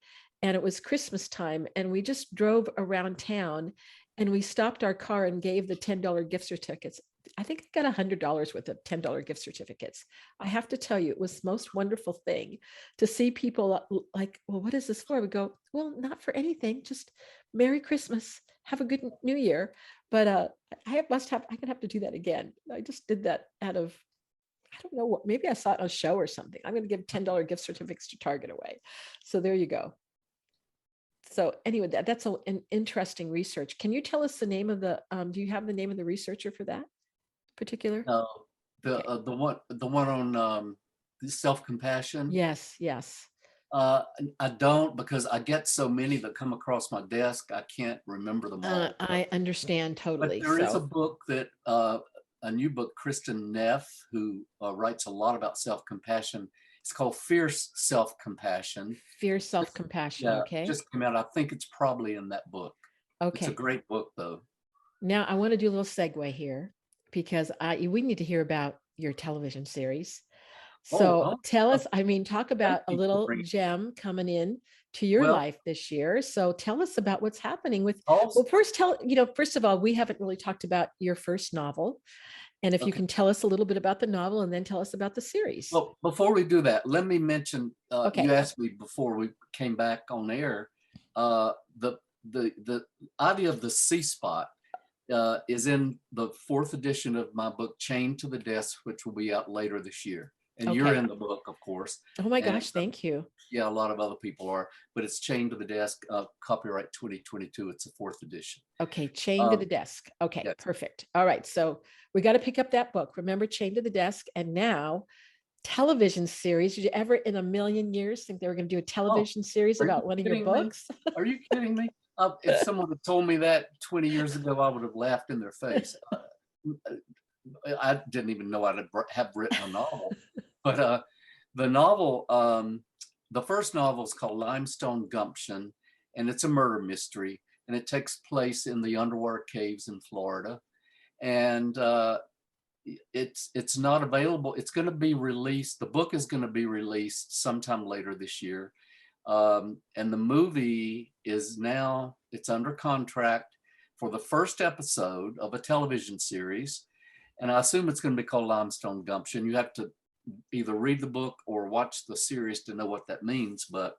Speaker 1: and it was Christmas time, and we just drove around town, and we stopped our car and gave the $10 gift certificates. I think I got $100 worth of $10 gift certificates. I have to tell you, it was the most wonderful thing to see people like, well, what is this for? We go, well, not for anything, just Merry Christmas, have a good New Year. But I'm gonna have to do that again. I just did that out of, I don't know what, maybe I saw it on a show or something. I'm going to give $10 gift certificates to Target away. So there you go. So anyway, that's an interesting research. Can you tell us the name of the, do you have the name of the researcher for that particular?
Speaker 2: No,
Speaker 1: Okay.
Speaker 2: the one on self-compassion.
Speaker 1: Yes, yes.
Speaker 2: I don't, because I get so many that come across my desk, I can't remember them all.
Speaker 1: I understand
Speaker 2: But
Speaker 1: totally.
Speaker 2: there is a
Speaker 1: So
Speaker 2: book that a new book, Kristen Neff, who writes a lot about self-compassion. It's called Fierce Self-Compassion.
Speaker 1: fierce self-compassion.
Speaker 2: Yeah,
Speaker 1: Okay.
Speaker 2: just came out. I think it's probably in that book. It's a
Speaker 1: Okay.
Speaker 2: great book, though.
Speaker 1: Now I want to do a little segue here because we need to hear about your television series.
Speaker 2: Oh,
Speaker 1: So tell
Speaker 2: uh,
Speaker 1: us, I mean, talk
Speaker 2: thank
Speaker 1: about a
Speaker 2: you for
Speaker 1: little
Speaker 2: bringing.
Speaker 1: gem coming in to your
Speaker 2: Well,
Speaker 1: life this year. So tell us about what's happening with,
Speaker 2: also,
Speaker 1: well, first first of all, we haven't really talked about your first novel. And if you
Speaker 2: okay.
Speaker 1: can tell us a little bit about the novel and then tell us about the series.
Speaker 2: Well, before we do that, let me mention. You
Speaker 1: Okay.
Speaker 2: asked me before we came back on air. Uh, the the idea of the C spot is in the 4th edition of my book, Chained to the Desk, which will be out later this year. And you're
Speaker 1: Okay.
Speaker 2: in the book, of course.
Speaker 1: Oh my
Speaker 2: And
Speaker 1: gosh, thank you.
Speaker 2: yeah, a lot of other people are, but it's Chained to the Desk, copyright 2022. It's a 4th edition.
Speaker 1: Okay, Chained to the
Speaker 2: Um,
Speaker 1: Desk. Okay,
Speaker 2: yes.
Speaker 1: perfect. All right, so we got to pick up that book. Remember, Chained to the Desk, and now television series. Did you ever in a million years think they were going to do a
Speaker 2: Oh,
Speaker 1: television series
Speaker 2: are you
Speaker 1: about one of your
Speaker 2: kidding me?
Speaker 1: books?
Speaker 2: Are you kidding me? If someone had told me that 20 years ago, I would have laughed in their face. I didn't even know I'd have written a novel, but the novel, the first novel is called Limestone Gumption, and it's a murder mystery, and it takes place in the underwater caves in Florida, and it's not available. It's going to be released. The book is going to be released sometime later this year, and the movie is now, it's under contract for the first episode of a television series, and I assume it's going to be called Limestone Gumption. You have to either read the book or watch the series to know what that means, but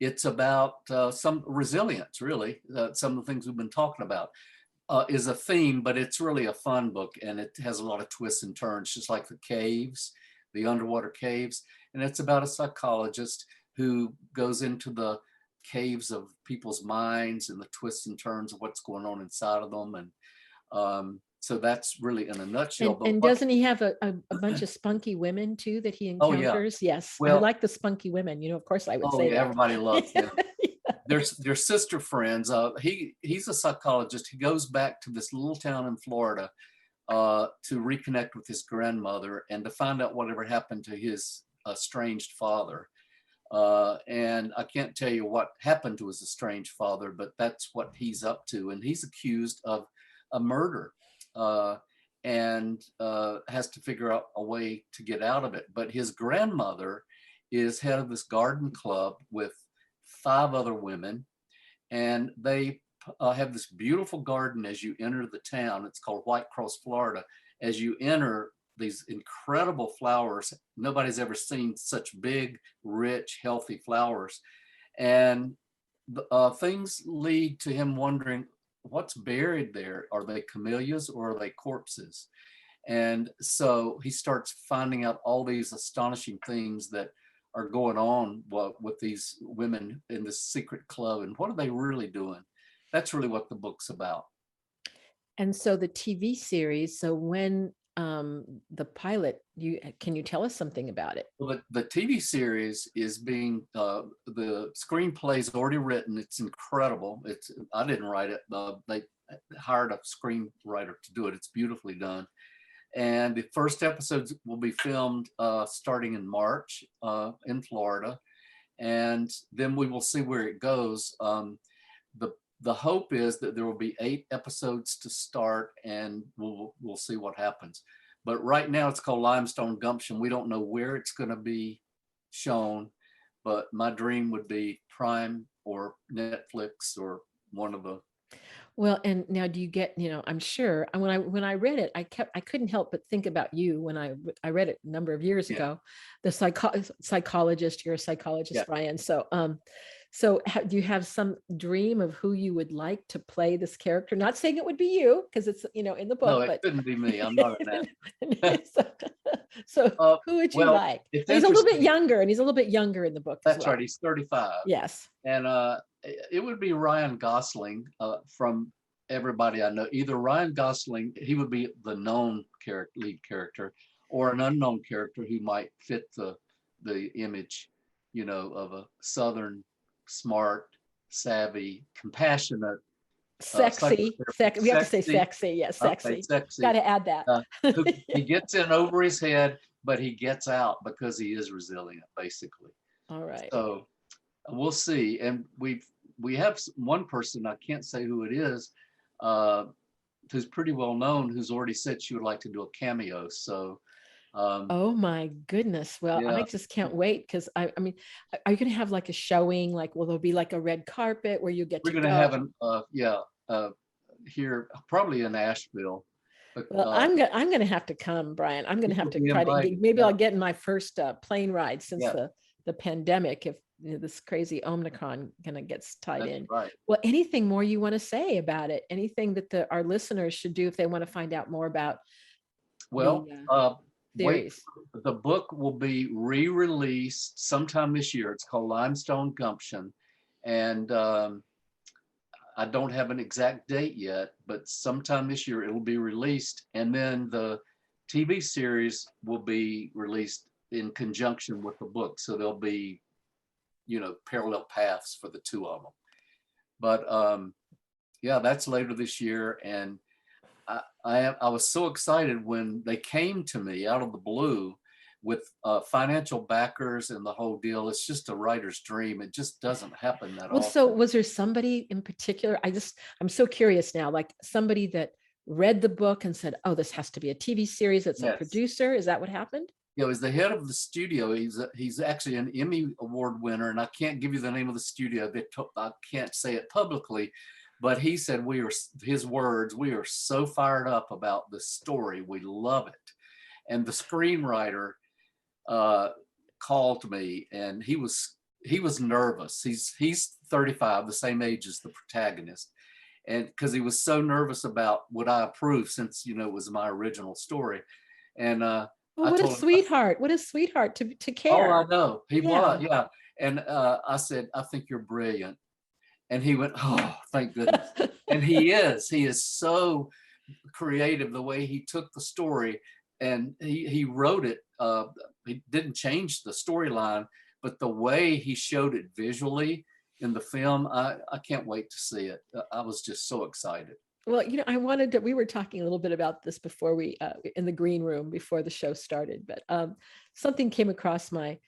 Speaker 2: it's about some resilience, really. Some of the things we've been talking about is a theme, but it's really a fun book, and it has a lot of twists and turns, just like the caves, the underwater caves. And it's about a psychologist who goes into the caves of people's minds and the twists and turns of what's going on inside of them. And so that's really in a nutshell. But
Speaker 1: And
Speaker 2: what?
Speaker 1: doesn't he have a bunch of spunky women too that he
Speaker 2: Oh yeah.
Speaker 1: encounters? Yes, I
Speaker 2: Well,
Speaker 1: like the spunky women. Of course, I would
Speaker 2: oh
Speaker 1: say
Speaker 2: yeah.
Speaker 1: that.
Speaker 2: Everybody loves them. They're sister friends. He's a psychologist. He goes back to this little town in Florida to reconnect with his grandmother and to find out whatever happened to his estranged father. And I can't tell you what happened to his estranged father, but that's what he's up to. And he's accused of a murder and has to figure out a way to get out of it. But his grandmother is head of this garden club with 5 other women, and they have this beautiful garden as you enter the town. It's called White Cross, Florida. As you enter, these incredible flowers. Nobody's ever seen such big, rich, healthy flowers. And things lead to him wondering what's buried there. Are they camellias or are they corpses? And so he starts finding out all these astonishing things that are going on with these women in this secret club, and what are they really doing? That's really what the book's about.
Speaker 1: And so the TV series, so when the pilot, can you tell us something about it?
Speaker 2: Well, the TV series is being the screenplay is already written. It's incredible. I didn't write it. They hired a screenwriter to do it. It's beautifully done. And the first episodes will be filmed starting in March in Florida, and then we will see where it goes. The hope is that there will be 8 episodes to start, and we'll see what happens. But right now it's called Limestone Gumption. We don't know where it's going to be shown, but my dream would be Prime or Netflix or one of the.
Speaker 1: Well, and now do you get, I'm sure when I read it, I couldn't help but think about you when I read it a number of years
Speaker 2: Yeah,
Speaker 1: ago, the psychologist, you're a
Speaker 2: yeah.
Speaker 1: psychologist, Brian. So do you have some dream of who you would like to play this character? Not saying it would be you, because it's, in the
Speaker 2: No,
Speaker 1: book,
Speaker 2: it
Speaker 1: but
Speaker 2: couldn't be me. I'm not an actor.
Speaker 1: so, so
Speaker 2: uh,
Speaker 1: who would you
Speaker 2: well,
Speaker 1: like?
Speaker 2: it's
Speaker 1: And he's a little bit
Speaker 2: interesting.
Speaker 1: younger, and he's a little bit younger in the book as
Speaker 2: That's right.
Speaker 1: well.
Speaker 2: He's 35.
Speaker 1: Yes.
Speaker 2: And it would be Ryan Gosling from everybody I know. Either Ryan Gosling, he would be the known lead character, or an unknown character who might fit the image, of a Southern, smart, savvy, compassionate,
Speaker 1: Sexy,
Speaker 2: psychotherapist,
Speaker 1: we have to say
Speaker 2: sexy.
Speaker 1: sexy. Yes,
Speaker 2: Okay,
Speaker 1: sexy. Got
Speaker 2: sexy.
Speaker 1: to add that.
Speaker 2: Who he gets in over his head, but he gets out because he is resilient, basically.
Speaker 1: All right.
Speaker 2: So we'll see. And we have one person, I can't say who it is, uh, who's pretty well known, who's already said she would like to do a cameo. So
Speaker 1: Oh my goodness. Well,
Speaker 2: yeah,
Speaker 1: I just can't wait, because I mean, are you going to have like a showing? Like, will there be like a red carpet where you get
Speaker 2: we're
Speaker 1: to
Speaker 2: gonna
Speaker 1: go?
Speaker 2: have an here probably in Asheville. But,
Speaker 1: Well, I'm gonna have to come, Brian. I'm gonna
Speaker 2: you
Speaker 1: have
Speaker 2: will
Speaker 1: to
Speaker 2: be
Speaker 1: try to
Speaker 2: invited.
Speaker 1: maybe
Speaker 2: Yeah,
Speaker 1: I'll get in my first plane ride since
Speaker 2: yeah,
Speaker 1: the pandemic, if this crazy Omicron kind of gets tied
Speaker 2: that's
Speaker 1: in.
Speaker 2: right.
Speaker 1: Well, anything more you want to say about it? Anything that our listeners should do if they want to find out more about the
Speaker 2: Well, wait,
Speaker 1: series?
Speaker 2: the book will be re-released sometime this year. It's called Limestone Gumption, and I don't have an exact date yet, but sometime this year it will be released, and then the TV series will be released in conjunction with the book. So there'll be, parallel paths for the two of them. But yeah, that's later this year, and I was so excited when they came to me out of the blue with financial backers and the whole deal. It's just a writer's dream. It just doesn't happen that
Speaker 1: Well, so
Speaker 2: often.
Speaker 1: was there somebody in particular? I'm so curious now, like somebody that read the book and said, "Oh, this has to be a TV series." It's a
Speaker 2: Yes.
Speaker 1: producer. Is that what happened?
Speaker 2: He's the head of the studio. He's actually an Emmy Award winner, and I can't give you the name of the studio. I can't say it publicly, but he said his words, we are so fired up about the story. We love it. And the screenwriter uh, called me, and he was nervous. He's 35, the same age as the protagonist, and because he was so nervous about would I approve, since it was my original story. And
Speaker 1: Well,
Speaker 2: I
Speaker 1: what a
Speaker 2: told him,
Speaker 1: sweetheart! What a sweetheart to
Speaker 2: oh, I
Speaker 1: care.
Speaker 2: know he was,
Speaker 1: Yeah.
Speaker 2: yeah. And I said, I think you're brilliant. And he went, oh, thank goodness. And he is so creative the way he took the story, and he wrote it. He didn't change the storyline, but the way he showed it visually in the film, I can't wait to see it. I was just so excited.
Speaker 1: Well, I wanted to, we were talking a little bit about this before in the green room before the show started, but something came across my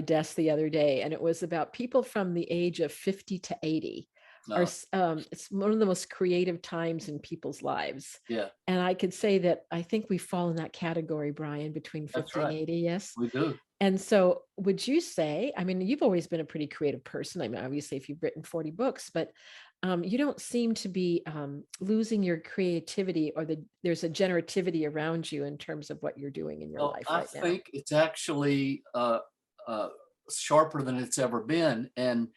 Speaker 1: desk the other day, and it was about people from the age of 50 to 80 are,
Speaker 2: Uh,
Speaker 1: it's one of the most creative times in people's lives.
Speaker 2: yeah,
Speaker 1: And I could say that I think we fall in that category, Brian, between
Speaker 2: that's
Speaker 1: 50 and
Speaker 2: right.
Speaker 1: 80. Yes.
Speaker 2: We do.
Speaker 1: And so would you say, I mean, you've always been a pretty creative person. I mean, obviously, if you've written 40 books, but you don't seem to be losing your creativity, or there's a generativity around you in terms of what you're doing in your
Speaker 2: Well,
Speaker 1: life
Speaker 2: I
Speaker 1: right now.
Speaker 2: think it's actually uh, sharper than it's ever been. And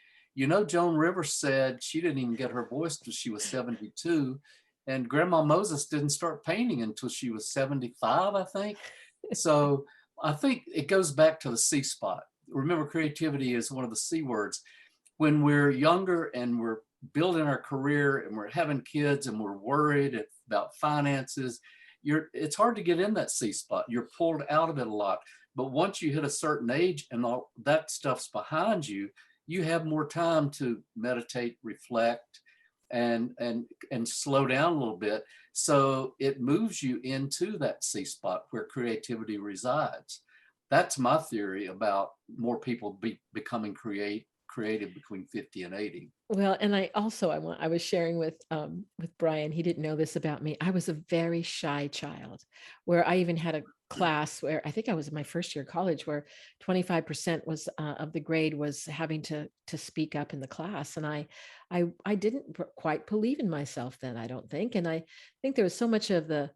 Speaker 2: Joan Rivers said she didn't even get her voice till she was 72, and Grandma Moses didn't start painting until she was 75, I think. So I think it goes back to the C spot. Remember, creativity is one of the C words. When we're younger and we're building our career and we're having kids and we're worried about finances, it's hard to get in that C spot. You're pulled out of it a lot. But once you hit a certain age and all that stuff's behind you, you have more time to meditate, reflect, and slow down a little bit. So it moves you into that C spot where creativity resides. That's my theory about more people becoming creative between 50 and 80.
Speaker 1: Well, and I was sharing with Bryan, he didn't know this about me. I was a very shy child, where I even had a class where I think I was in my first year of college, where 25% was of the grade was having to speak up in the class. And I didn't quite believe in myself then, I don't think. And I think there was so much of the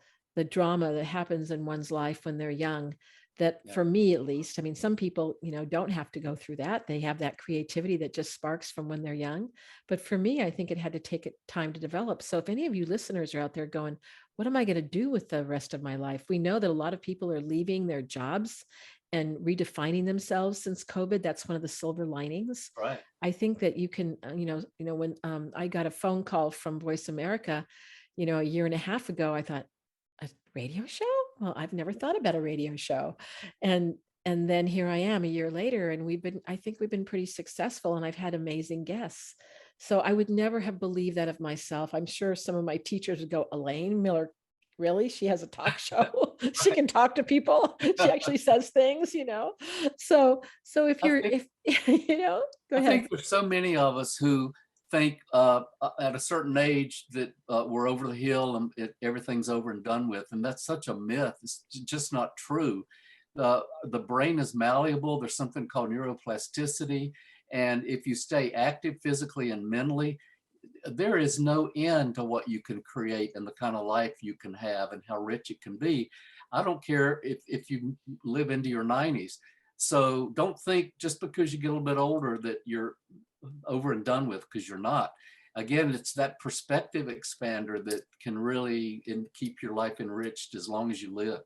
Speaker 1: drama that happens in one's life when they're young, that
Speaker 2: Yeah.
Speaker 1: for me at least, I mean, some people, don't have to go through that. They have that creativity that just sparks from when they're young. But for me, I think it had to take time to develop. So if any of you listeners are out there going, what am I going to do with the rest of my life? We know that a lot of people are leaving their jobs and redefining themselves since COVID. That's one of the silver linings.
Speaker 2: Right.
Speaker 1: I think that you can, when I got a phone call from Voice America, a year and a half ago, I thought, a radio show? Well, I've never thought about a radio show. And then here I am a year later, and I think we've been pretty successful, and I've had amazing guests. So I would never have believed that of myself. I'm sure some of my teachers would go, Elaine Miller, really? She has a talk show. She can talk to people. She actually says things. So if
Speaker 2: I
Speaker 1: you're
Speaker 2: think
Speaker 1: if go
Speaker 2: I
Speaker 1: ahead.
Speaker 2: think there's so many of us who think at a certain age that we're over the hill and everything's over and done with. And that's such a myth. It's just not true. The brain is malleable. There's something called neuroplasticity. And if you stay active physically and mentally, there is no end to what you can create and the kind of life you can have and how rich it can be. I don't care if you live into your 90s. So don't think just because you get a little bit older that you're over and done with, because you're not. Again, it's that perspective expander that can really keep your life enriched as long as you live.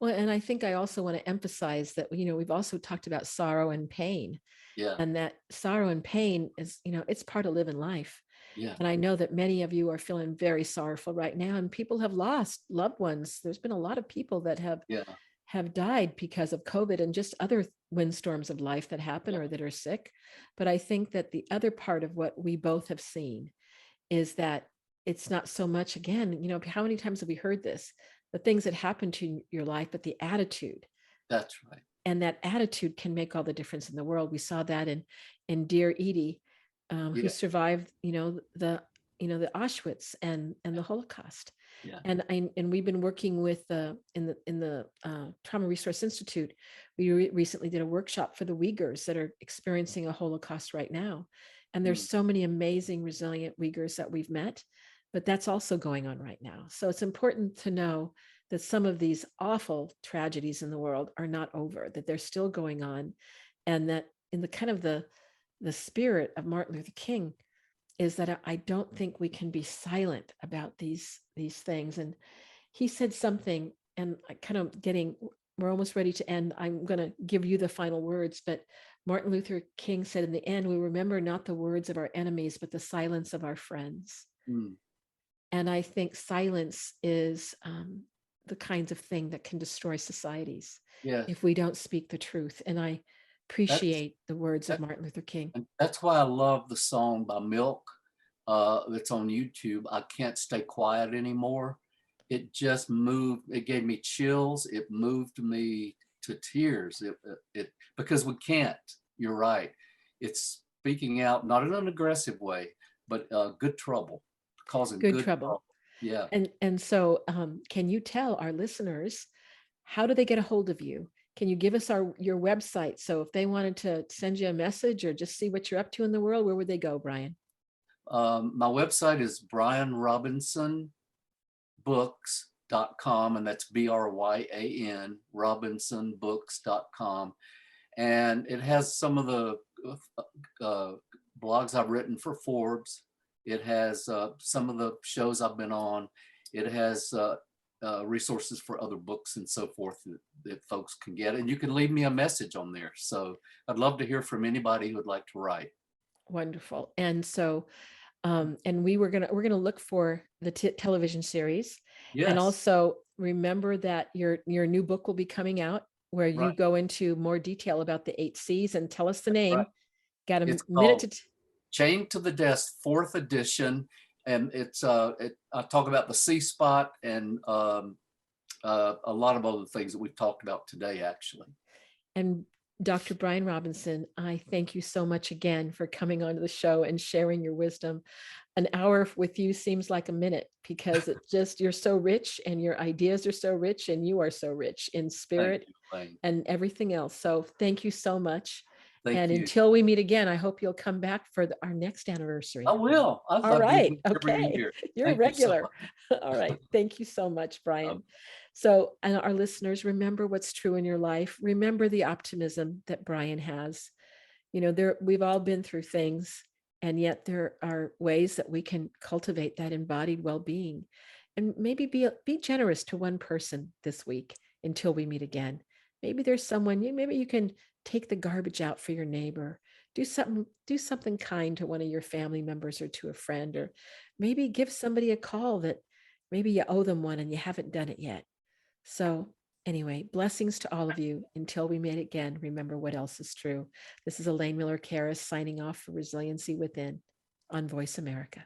Speaker 1: Well, and I think I also want to emphasize that, we've also talked about sorrow and pain,
Speaker 2: Yeah,
Speaker 1: and that sorrow and pain is, it's part of living life.
Speaker 2: yeah,
Speaker 1: And I know that many of you are feeling very sorrowful right now, and people have lost loved ones. There's been a lot of people that
Speaker 2: yeah,
Speaker 1: have died because of COVID and just other windstorms of life that happen
Speaker 2: yeah,
Speaker 1: or that are sick. But I think that the other part of what we both have seen is that it's not so much, again, how many times have we heard this? The things that happen to your life, but the attitude.
Speaker 2: that's right.
Speaker 1: And that attitude can make all the difference in the world. We saw that in dear Edie, who
Speaker 2: Yeah,
Speaker 1: survived, the Auschwitz and the Holocaust.
Speaker 2: yeah.
Speaker 1: And we've been working with in the Trauma Resource Institute. We recently did a workshop for the Uyghurs that are experiencing a Holocaust right now. And there's
Speaker 2: Mm,
Speaker 1: so many amazing, resilient Uyghurs that we've met, but that's also going on right now. So it's important to know that some of these awful tragedies in the world are not over, that they're still going on, and that in the kind of the spirit of Martin Luther King is that I don't think we can be silent about these things. And he said something, and I kind of we're almost ready to end. I'm going to give you the final words, but Martin Luther King said, in the end, we remember not the words of our enemies, but the silence of our friends.
Speaker 2: mm,
Speaker 1: And I think silence is the kinds of thing that can destroy societies
Speaker 2: yes,
Speaker 1: if we don't speak the truth. And I
Speaker 2: that's
Speaker 1: appreciate the words of
Speaker 2: that,
Speaker 1: Martin Luther King.
Speaker 2: and that's why I love the song by Milk that's on YouTube. I Can't Stay Quiet Anymore. It just moved. It gave me chills. It moved me to tears. It because we can't. You're right. It's speaking out, not in an aggressive way, but good trouble, causing
Speaker 1: Good
Speaker 2: good
Speaker 1: trouble.
Speaker 2: trouble. Yeah.
Speaker 1: And so can you tell our listeners, how do they get a hold of you? Can you give us your website? So if they wanted to send you a message or just see what you're up to in the world, where would they go, Bryan?
Speaker 2: My website is Bryan Robinson books.com, and that's Bryan robinsonbooks.com, and it has some of the blogs I've written for Forbes. It has some of the shows I've been on. It has resources for other books and so forth that folks can get, and you can leave me a message on there. So I'd love to hear from anybody who would like to write.
Speaker 1: Wonderful. And so and we're gonna look for the television series, and
Speaker 2: Yes,
Speaker 1: also remember that your new book will be coming out, where you
Speaker 2: right,
Speaker 1: go into more detail about the 8 C's, and tell us the
Speaker 2: that's right.
Speaker 1: name. Got a
Speaker 2: It's
Speaker 1: minute
Speaker 2: called
Speaker 1: to
Speaker 2: Chained to the Desk, fourth edition, and I talk about the C spot and a lot of other things that we've talked about today, actually.
Speaker 1: and Dr. Bryan Robinson, I thank you so much again for coming onto the show and sharing your wisdom. An hour with you seems like a minute because it just, you're so rich and your ideas are so rich and you are so rich in
Speaker 2: Thank
Speaker 1: spirit
Speaker 2: you, Elaine.
Speaker 1: and everything else. So thank you so much.
Speaker 2: Thank
Speaker 1: And
Speaker 2: you.
Speaker 1: until we meet again, I hope you'll come back for our next
Speaker 2: I
Speaker 1: anniversary.
Speaker 2: will. I'd
Speaker 1: All
Speaker 2: love to
Speaker 1: right.
Speaker 2: be every
Speaker 1: Okay.
Speaker 2: year.
Speaker 1: You're a
Speaker 2: Thank you so
Speaker 1: regular.
Speaker 2: much.
Speaker 1: All right. Thank you so much,
Speaker 2: Um,
Speaker 1: Bryan. So, and our listeners, remember what's true in your life. Remember the optimism that Bryan has. You know, we've all been through things, and yet there are ways that we can cultivate that embodied well-being. And maybe be generous to one person this week until we meet again. Maybe there's someone maybe you can take the garbage out for your neighbor. Do something kind to one of your family members or to a friend, or maybe give somebody a call that maybe you owe them one and you haven't done it yet. So, anyway, blessings to all of you. Until we meet again, remember what else is true. This is Elaine Miller-Karas signing off for Resiliency Within on Voice America.